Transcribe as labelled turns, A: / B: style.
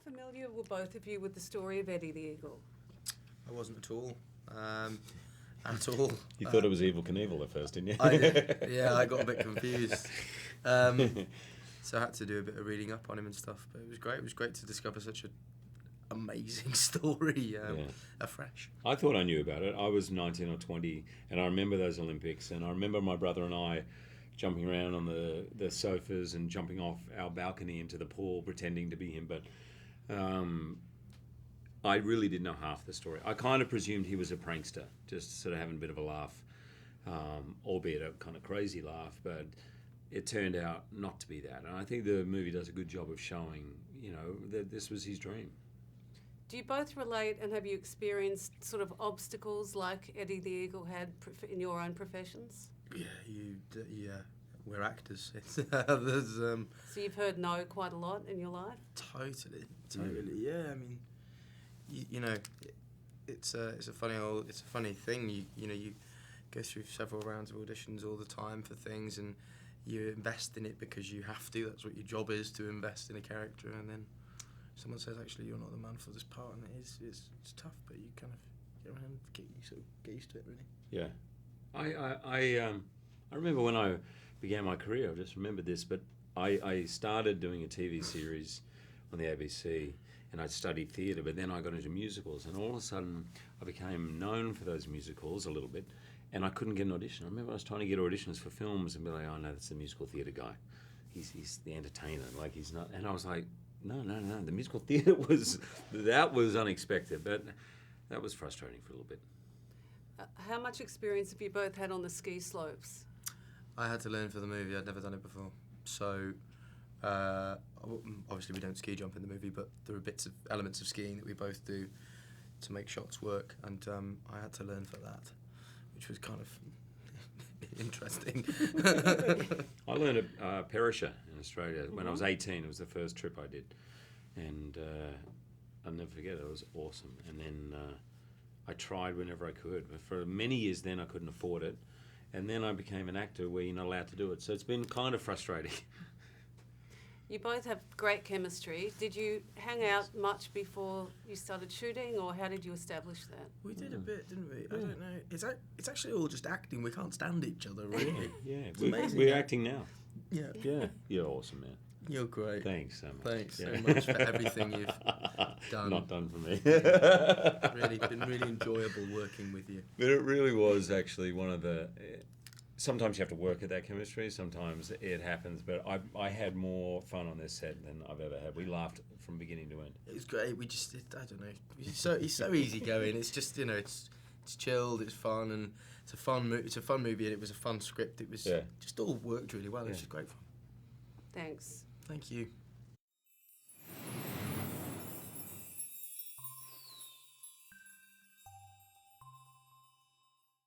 A: familiar were both of you with the story of Eddie the Eagle?
B: I wasn't at all. At all.
C: You thought it was Evel Knievel at first, didn't you?
B: I got a bit confused. So I had to do a bit of reading up on him and stuff, but it was great. It was great to discover such an amazing story afresh.
C: I thought I knew about it. I was 19 or 20, and I remember those Olympics, and I remember my brother and I jumping around on the sofas and jumping off our balcony into the pool, pretending to be him, but I really didn't know half the story. I kind of presumed he was a prankster, just sort of having a bit of a laugh, albeit a kind of crazy laugh, but it turned out not to be that. And I think the movie does a good job of showing, that this was his dream.
A: Do you both relate, and have you experienced sort of obstacles like Eddie the Eagle had in your own professions?
B: Yeah, we're actors. There's,
A: so you've heard no quite a lot in your life?
B: Totally, yeah. I mean, it's a funny thing. You go through several rounds of auditions all the time for things, and you invest in it because you have to. That's what your job is, to invest in a character, and then someone says, actually, you're not the man for this part, and it's tough, but you kind of get used to it, really.
C: Yeah. I remember when I began my career, I just remembered this, but I started doing a TV series on the ABC, and I'd studied theatre, but then I got into musicals, and all of a sudden I became known for those musicals a little bit, and I couldn't get an audition. I remember I was trying to get auditions for films and be like, oh no, that's the musical theatre guy. He's the entertainer, like he's not. And I was like, no, the musical theatre was unexpected, but that was frustrating for a little bit.
A: How much experience have you both had on the ski slopes?
B: I had to learn for the movie. I'd never done it before. So, obviously we don't ski jump in the movie, but there are elements of skiing that we both do to make shots work, and I had to learn for that, which was kind of interesting.
C: I learned a perisher in Australia when I was 18. It was the first trip I did, and I'll never forget it. It was awesome. And then I tried whenever I could, but for many years then I couldn't afford it, and then I became an actor where you're not allowed to do it, so it's been kind of frustrating.
A: You both have great chemistry. Did you hang out much before you started shooting, or how did you establish that?
B: We did a bit, didn't we? I don't know. It's actually all just acting. We can't stand each other, really.
C: Yeah,
B: it's amazing.
C: We're acting now.
B: Yeah.
C: You're awesome, man.
B: You're great.
C: Thanks so much.
B: Thanks so much for everything you've done.
C: Not done for me.
B: Been really enjoyable working with you.
C: But it really was actually one of the... Sometimes you have to work at that chemistry, sometimes it happens, but I had more fun on this set than I've ever had. We laughed from beginning to end.
B: It was great. I don't know. He's so easygoing. It's just, it's chilled, it's fun, and it's a fun movie, and it was a fun script. It was just all worked really well. It was just great fun.
A: Thanks.
B: Thank you.